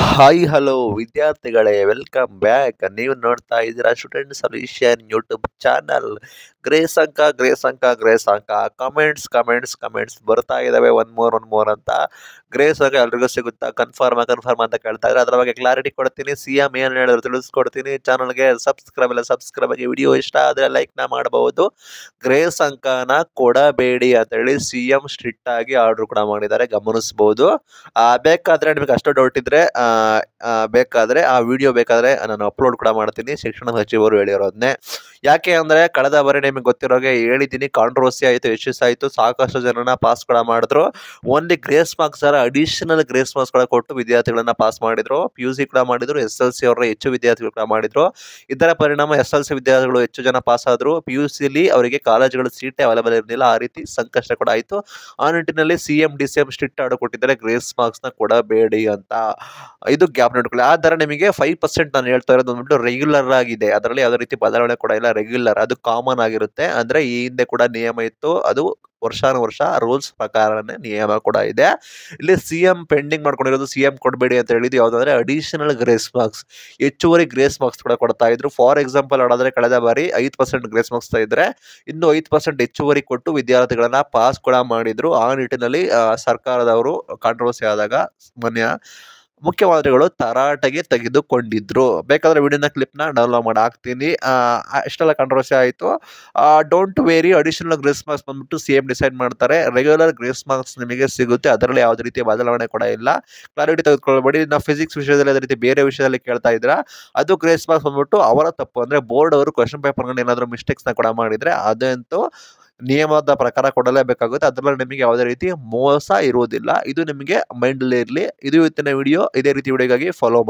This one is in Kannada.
ಹಾಯ್ ಹಲೋ ವಿದ್ಯಾರ್ಥಿಗಳೇ, ವೆಲ್ಕಮ್ ಬ್ಯಾಕ್. ನೀವು ನೋಡ್ತಾ ಇದ್ದೀರಾ student solution YouTube channel. Grace ಅಂಕ ಕಮೆಂಟ್ಸ್ ಬರ್ತಾ ಇದಾವೆ. ಒನ್ ಮೋರ್ ಅಂತ. ಗ್ರೇಸ್ ಅಂಕ ಎಲ್ರಿಗೂ ಸಿಗುತ್ತಾ? ಕನ್ಫರ್ಮ್ ಅಂತ ಕೇಳ್ತಾ ಇದ್ರೆ ಅದ್ರ ಬಗ್ಗೆ ಕ್ಲಾರಿಟಿ ಕೊಡ್ತೀನಿ. CM ಏನ್ ಹೇಳಿದ್ರು ತಿಳಿಸ್ಕೊಡ್ತೀನಿ. ಚಾನಲ್ಗೆ ಸಬ್ಸ್ಕ್ರೈಬ್ ಆಗಿ. ವಿಡಿಯೋ ಇಷ್ಟ ಆದ್ರೆ ಲೈಕ್ ನ ಮಾಡಬಹುದು. ಗ್ರೇಸ್ ಅಂಕನ ಕೊಡಬೇಡಿ ಅಂತ ಹೇಳಿ CM ಸ್ಟ್ರಿಕ್ಟ್ ಆಗಿ ಆರ್ಡರ್ ಕೂಡ ಮಾಡಿದ್ದಾರೆ, ಗಮನಿಸಬಹುದು. ಬೇಕಾದ್ರೆ ನಿಮಗೆ ಅಷ್ಟು ಡೌಟ್ ಇದ್ರೆ ಬೇಕಾದ್ರೆ ಆ ವಿಡಿಯೋ ಬೇಕಾದ್ರೆ ನಾನು ಅಪ್ಲೋಡ್ ಕೂಡ ಮಾಡ್ತೀನಿ, ಶಿಕ್ಷಣ ಸಚಿವರು ಹೇಳಿರೋದನ್ನೇ. ಯಾಕೆ ಅಂದ್ರೆ ಕಳೆದ ಬಾರಿ ನಿಮಗೆ ಗೊತ್ತಿರೋಗೆ ಹೇಳಿದ್ದೀನಿ, ಕಾಂಟ್ರವರ್ಸಿ ಆಯಿತು, ಇಶ್ಯೂಸ್ ಆಯಿತು, ಸಾಕಷ್ಟು ಜನನ ಪಾಸ್ ಕೂಡ ಮಾಡಿದ್ರು. Only grace marks additional grace marks ಕೂಡ ಕೊಟ್ಟು ವಿದ್ಯಾರ್ಥಿಗಳನ್ನ ಪಾಸ್ ಮಾಡಿದ್ರು. PUC ಕೂಡ ಮಾಡಿದ್ರು, SLC ಅವರ ಹೆಚ್ಚು ವಿದ್ಯಾರ್ಥಿಗಳು ಕೂಡ ಮಾಡಿದ್ರು. ಇದರ ಪರಿಣಾಮ SLC ವಿದ್ಯಾರ್ಥಿಗಳು ಹೆಚ್ಚು ಜನ ಪಾಸ್ ಆದ್ರು. PUCಲಿ ಅವರಿಗೆ ಕಾಲೇಜುಗಳು ಸೀಟೇ ಅವೈಲೇಬಲ್ ಇರಲಿಲ್ಲ. ಆ ರೀತಿ ಸಂಕಷ್ಟ ಕೂಡ ಆಯಿತು. ಆ ನಿಟ್ಟಿನಲ್ಲಿ CM DCM ಸ್ಟ್ರಿಕ್ಟ್ ಆರ್ಡರ್ ಕೊಟ್ಟಿದ್ದಾರೆ, ಗ್ರೇಸ್ ಮಾರ್ಕ್ಸ್ ನ ಕೊಡಬೇಡಿ ಅಂತ. ಇದು ಗ್ಯಾಪ್ ನೋಡ್ಕೊಳ್ಳಿ. ಆ ತರ ನಿಮಗೆ 5% ನಾನು ಹೇಳ್ತಾ ಇರೋದು ಅಂದ್ಬಿಟ್ಟು ರೆಗ್ಯುಲರ್ ಆಗಿದೆ. ಅದರಲ್ಲಿ ಯಾವುದೇ ರೀತಿ ಬದಲಾವಣೆ ಕೂಡ ಇಲ್ಲ, ರೆಗ್ಯುಲರ್, ಅದು ಕಾಮನ್ ಆಗಿರುತ್ತೆ. ಅಂದ್ರೆ ಈ ಹಿಂದೆ ಕೂಡ ನಿಯಮ ಇತ್ತು, ಅದು ವರ್ಷಾನುವರ್ಷ ರೂಲ್ಸ್ ಪ್ರಕಾರನೇ ನಿಯಮ ಕೂಡ ಇದೆ. ಇಲ್ಲಿ CM ಪೆಂಡಿಂಗ್ ಮಾಡ್ಕೊಂಡಿರೋದು, CM ಕೊಡಬೇಡಿ ಅಂತ ಹೇಳಿದ್ದು ಯಾವ್ದಂದ್ರೆ ಅಡಿಷನಲ್ ಗ್ರೇಸ್ ಮಾರ್ಕ್ಸ್, ಹೆಚ್ಚುವರಿ ಗ್ರೇಸ್ ಮಾರ್ಕ್ಸ್ ಕೂಡ ಕೊಡ್ತಾ ಇದ್ರು. ಫಾರ್ ಎಕ್ಸಾಂಪಲ್ ನೋಡಿದ್ರೆ ಕಳೆದ ಬಾರಿ 5% ಗ್ರೇಸ್ ಮಾರ್ಕ್ಸ್ ಇದ್ರೆ ಇನ್ನು 5% ಹೆಚ್ಚುವರಿ ಕೊಟ್ಟು ವಿದ್ಯಾರ್ಥಿಗಳನ್ನ ಪಾಸ್ ಕೂಡ ಮಾಡಿದ್ರು. ಆ ನಿಟ್ಟಿನಲ್ಲಿ ಸರ್ಕಾರದವರು ಕಾಂಟ್ರವರ್ಸಿ ಆದಾಗ ಮೊನ್ನೆ ಮುಖ್ಯಮಂತ್ರಿಗಳು ತರಾಟೆಗೆ ತೆಗೆದುಕೊಂಡಿದ್ರು. ಬೇಕಾದ್ರೆ ವಿಡಿಯೋನ ಕ್ಲಿಪ್ನ ಡೌನ್ಲೋಡ್ ಮಾಡಿ ಹಾಕ್ತೀನಿ. ಇಷ್ಟೆಲ್ಲ ಕಾಂಟ್ರವರ್ಸಿ ಆಯಿತು. Don't worry, additional grace marks ಬಂದ್ಬಿಟ್ಟು CM ಡಿಸೈಡ್ ಮಾಡ್ತಾರೆ. ರೆಗ್ಯುಲರ್ ಗ್ರೇಸ್ ಮಾರ್ಕ್ಸ್ ನಿಮಗೆ ಸಿಗುತ್ತೆ, ಅದರಲ್ಲಿ ಯಾವುದೇ ರೀತಿಯ ಬದಲಾವಣೆ ಕೂಡ ಇಲ್ಲ. ಕ್ಲಾರಿಟಿ ತೆಗೆದುಕೊಳ್ಬೇಡಿ. ನಾವು ಫಿಸಿಕ್ಸ್ ವಿಷಯದಲ್ಲಿ ಅದೇ ರೀತಿ ಬೇರೆ ವಿಷಯದಲ್ಲಿ ಕೇಳ್ತಾ ಇದ್ರ, ಅದು ಗ್ರೇಸ್ ಮಾರ್ಕ್ಸ್ ಬಂದ್ಬಿಟ್ಟು ಅವರ ತಪ್ಪು. ಅಂದ್ರೆ ಬೋರ್ಡ್ ಅವರು ಕ್ವಶನ್ ಪೇಪರ್ ಏನಾದರೂ ಮಿಸ್ಟೇಕ್ಸ್ನ ಕೂಡ ಮಾಡಿದ್ರೆ ಅದಂತೂ ನಿಯಮದ ಪ್ರಕಾರ ಕೊಡಲೇಬೇಕಾಗುತ್ತೆ. ಅದರಲ್ಲಿ ನಿಮಗೆ ಯಾವುದೇ ರೀತಿ ಮೋಸ ಇರುವುದಿಲ್ಲ. ಇದು ನಿಮಗೆ ಮೈಂಡಲ್ಲಿ ಇರಲಿ. ಇದು ಇವತ್ತಿನ ವಿಡಿಯೋ. ಇದೇ ರೀತಿ ವಿಡಿಯೋಗಾಗಿ ಫಾಲೋ ಮಾಡಿ.